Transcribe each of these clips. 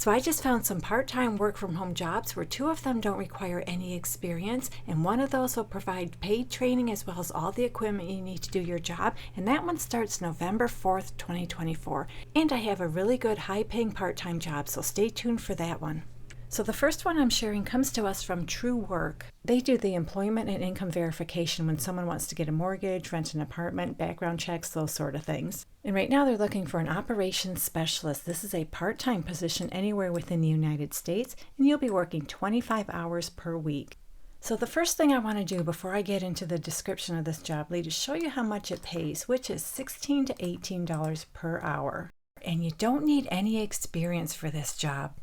So I just found some part-time work-from-home jobs where 2 of them don't require any experience, and one of those will provide paid training as well as all the equipment you need to do your job, and that one starts November 4th, 2024. And I have a really good high-paying part-time job, so stay tuned for that one. So the first one I'm sharing comes to us from True Work. They do the employment and income verification when someone wants to get a mortgage, rent an apartment, background checks, those sort of things. And right now they're looking for an operations specialist. This is a part-time position anywhere within the United States, and you'll be working 25 hours per week. So the first thing I want to do before I get into the description of this job lead is show you how much it pays, which is $16 to $18 per hour. And you don't need any experience for this job.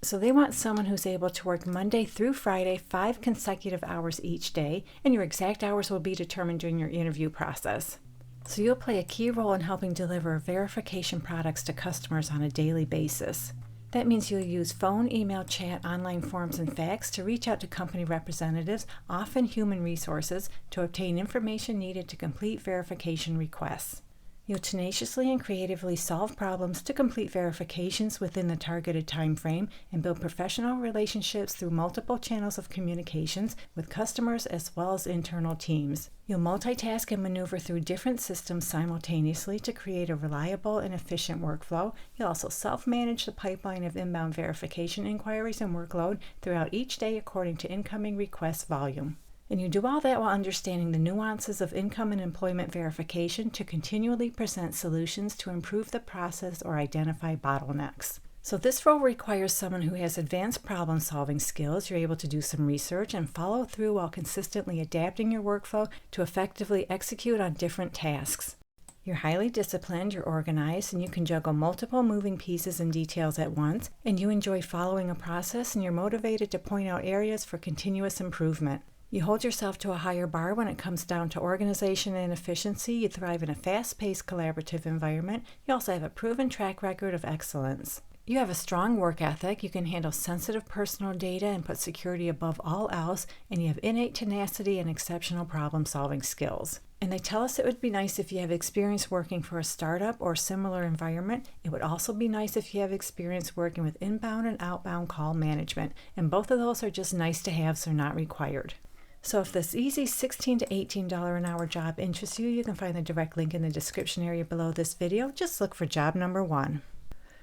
So they want someone who's able to work Monday through Friday, 5 consecutive hours each day, and your exact hours will be determined during your interview process. So you'll play a key role in helping deliver verification products to customers on a daily basis. That means you'll use phone, email, chat, online forms, and fax to reach out to company representatives, often human resources, to obtain information needed to complete verification requests. You'll tenaciously and creatively solve problems to complete verifications within the targeted time frame and build professional relationships through multiple channels of communications with customers as well as internal teams. You'll multitask and maneuver through different systems simultaneously to create a reliable and efficient workflow. You'll also self-manage the pipeline of inbound verification inquiries and workload throughout each day according to incoming request volume. And you do all that while understanding the nuances of income and employment verification to continually present solutions to improve the process or identify bottlenecks. So this role requires someone who has advanced problem-solving skills. You're able to do some research and follow through while consistently adapting your workflow to effectively execute on different tasks. You're highly disciplined, you're organized, and you can juggle multiple moving pieces and details at once, and you enjoy following a process and you're motivated to point out areas for continuous improvement. You hold yourself to a higher bar when it comes down to organization and efficiency. You thrive in a fast-paced collaborative environment. You also have a proven track record of excellence. You have a strong work ethic. You can handle sensitive personal data and put security above all else, and you have innate tenacity and exceptional problem-solving skills. And they tell us it would be nice if you have experience working for a startup or similar environment. It would also be nice if you have experience working with inbound and outbound call management, and both of those are just nice to have, so not required. So if this easy $16 to $18 an hour job interests you, you can find the direct link in the description area below this video. Just look for job number 1.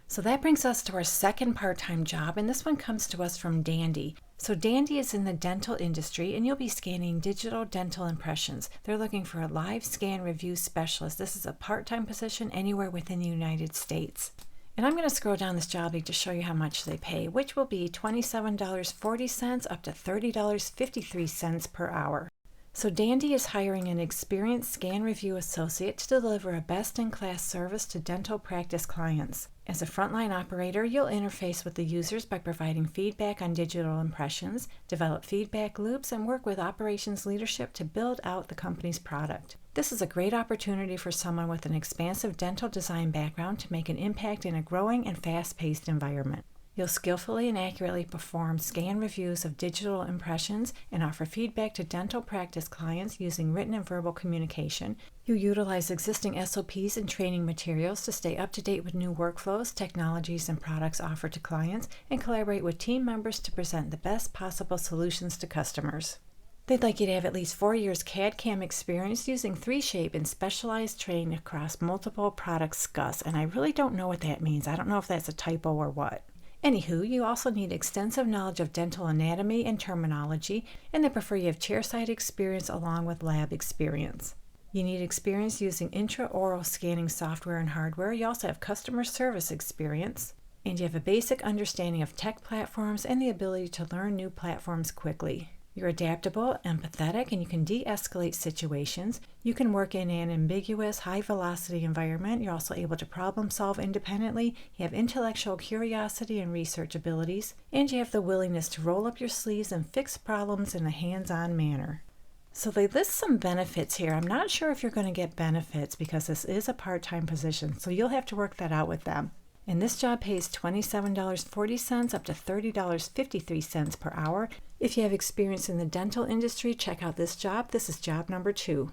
So that brings us to our second part-time job, and this one comes to us from Dandy. So Dandy is in the dental industry, and you'll be scanning digital dental impressions. They're looking for a live scan review specialist. This is a part-time position anywhere within the United States. And I'm going to scroll down this job lead to show you how much they pay, which will be $27.40 up to $30.53 per hour. So Dandy is hiring an experienced scan review associate to deliver a best-in-class service to dental practice clients. As a frontline operator, you'll interface with the users by providing feedback on digital impressions, develop feedback loops, and work with operations leadership to build out the company's product. This is a great opportunity for someone with an expansive dental design background to make an impact in a growing and fast-paced environment. You'll skillfully and accurately perform scan reviews of digital impressions and offer feedback to dental practice clients using written and verbal communication. You utilize existing SOPs and training materials to stay up to date with new workflows, technologies, and products offered to clients, and collaborate with team members to present the best possible solutions to customers. They'd like you to have at least 4 years CAD/CAM experience using 3Shape and specialized training across multiple product SCUS, and I really don't know what that means. I don't know if that's a typo or what. Anywho, you also need extensive knowledge of dental anatomy and terminology, and they prefer you have chairside experience along with lab experience. You need experience using intraoral scanning software and hardware. You also have customer service experience, and you have a basic understanding of tech platforms and the ability to learn new platforms quickly. You're adaptable, empathetic, and you can de-escalate situations. You can work in an ambiguous, high-velocity environment. You're also able to problem-solve independently. You have intellectual curiosity and research abilities, and you have the willingness to roll up your sleeves and fix problems in a hands-on manner. So they list some benefits here. I'm not sure if you're going to get benefits because this is a part-time position, so you'll have to work that out with them. And this job pays $27.40 up to $30.53 per hour. If you have experience in the dental industry, check out this job. This is job number 2.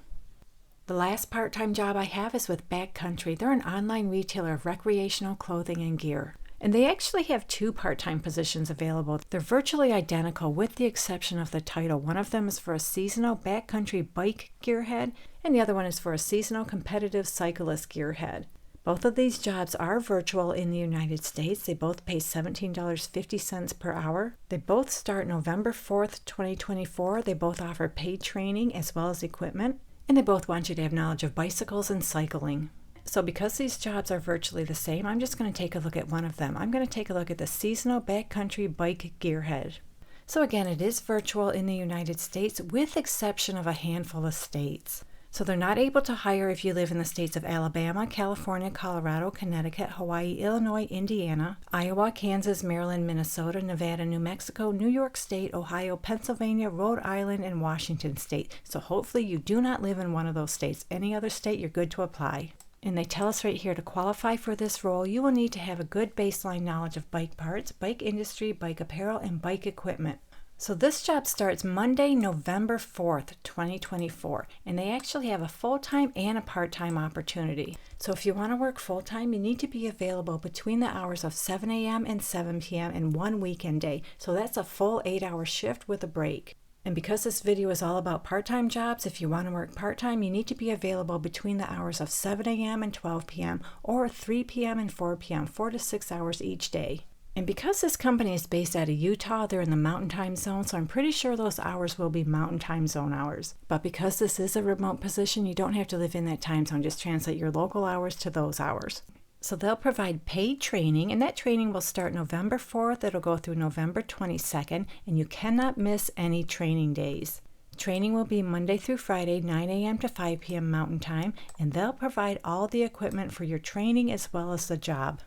The last part-time job I have is with Backcountry. They're an online retailer of recreational clothing and gear. And they actually have two part-time positions available. They're virtually identical with the exception of the title. One of them is for a seasonal backcountry bike gearhead, and the other one is for a seasonal competitive cyclist gearhead. Both of these jobs are virtual in the United States. They both pay $17.50 per hour. They both start November 4th, 2024. They both offer paid training as well as equipment, and they both want you to have knowledge of bicycles and cycling. So because these jobs are virtually the same, I'm just going to take a look at one of them. I'm going to take a look at the seasonal backcountry bike gearhead. So again, it is virtual in the United States with exception of a handful of states. So they're not able to hire if you live in the states of Alabama, California, Colorado, Connecticut, Hawaii, Illinois, Indiana, Iowa, Kansas, Maryland, Minnesota, Nevada, New Mexico, New York State, Ohio, Pennsylvania, Rhode Island, and Washington State. So hopefully you do not live in one of those states. Any other state, you're good to apply. And they tell us right here to qualify for this role, you will need to have a good baseline knowledge of bike parts, bike industry, bike apparel, and bike equipment. So this job starts Monday, November 4th, 2024, and they actually have a full-time and a part-time opportunity. So if you want to work full-time, you need to be available between the hours of 7 a.m. and 7 p.m. and one weekend day. So that's a full 8-hour shift with a break. And because this video is all about part-time jobs, if you want to work part-time, you need to be available between the hours of 7 a.m. and 12 p.m. or 3 p.m. and 4 p.m., 4 to 6 hours each day. And because this company is based out of Utah, they're in the Mountain Time Zone, so I'm pretty sure those hours will be Mountain Time Zone hours. But because this is a remote position, you don't have to live in that time zone. Just translate your local hours to those hours. So they'll provide paid training, and that training will start November 4th. It'll go through November 22nd, and you cannot miss any training days. Training will be Monday through Friday, 9 a.m. to 5 p.m. Mountain Time, and they'll provide all the equipment for your training as well as the job.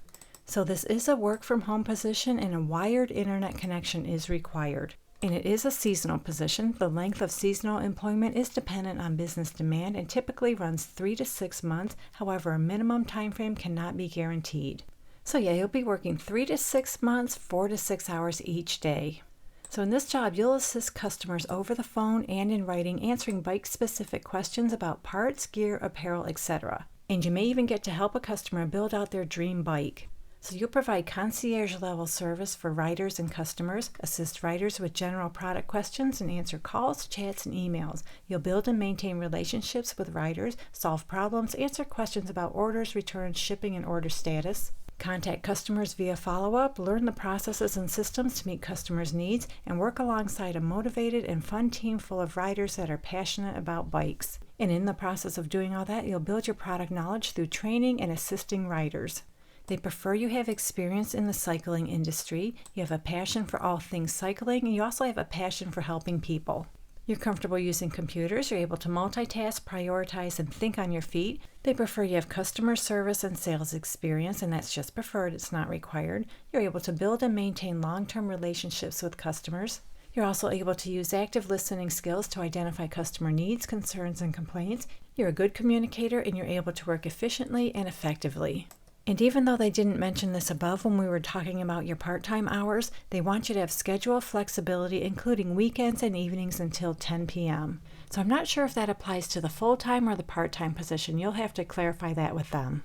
So this is a work-from-home position, and a wired internet connection is required. And it is a seasonal position. The length of seasonal employment is dependent on business demand and typically runs 3 to 6 months. However, a minimum time frame cannot be guaranteed. So yeah, you'll be working 3 to 6 months, 4 to 6 hours each day. So in this job, you'll assist customers over the phone and in writing, answering bike-specific questions about parts, gear, apparel, etc. And you may even get to help a customer build out their dream bike. So you'll provide concierge-level service for riders and customers, assist riders with general product questions, and answer calls, chats, and emails. You'll build and maintain relationships with riders, solve problems, answer questions about orders, returns, shipping, and order status, contact customers via follow-up, learn the processes and systems to meet customers' needs, and work alongside a motivated and fun team full of riders that are passionate about bikes. And in the process of doing all that, you'll build your product knowledge through training and assisting riders. They prefer you have experience in the cycling industry, you have a passion for all things cycling, and you also have a passion for helping people. You're comfortable using computers, you're able to multitask, prioritize, and think on your feet. They prefer you have customer service and sales experience, and that's just preferred, it's not required. You're able to build and maintain long-term relationships with customers. You're also able to use active listening skills to identify customer needs, concerns, and complaints. You're a good communicator, and you're able to work efficiently and effectively. And even though they didn't mention this above when we were talking about your part-time hours, they want you to have schedule flexibility, including weekends and evenings until 10 p.m. So I'm not sure if that applies to the full-time or the part-time position. You'll have to clarify that with them.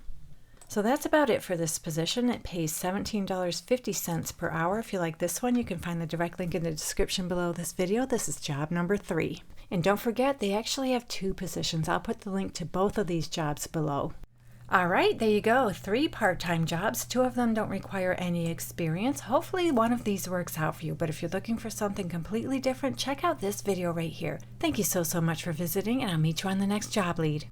So that's about it for this position. It pays $17.50 per hour. If you like this one, you can find the direct link in the description below this video. This is job number 3. And don't forget, they actually have 2 positions. I'll put the link to both of these jobs below. All right, there you go. 3 part-time jobs. 2 of them don't require any experience. Hopefully one of these works out for you, but if you're looking for something completely different, check out this video right here. Thank you so much for visiting, and I'll meet you on the next job lead.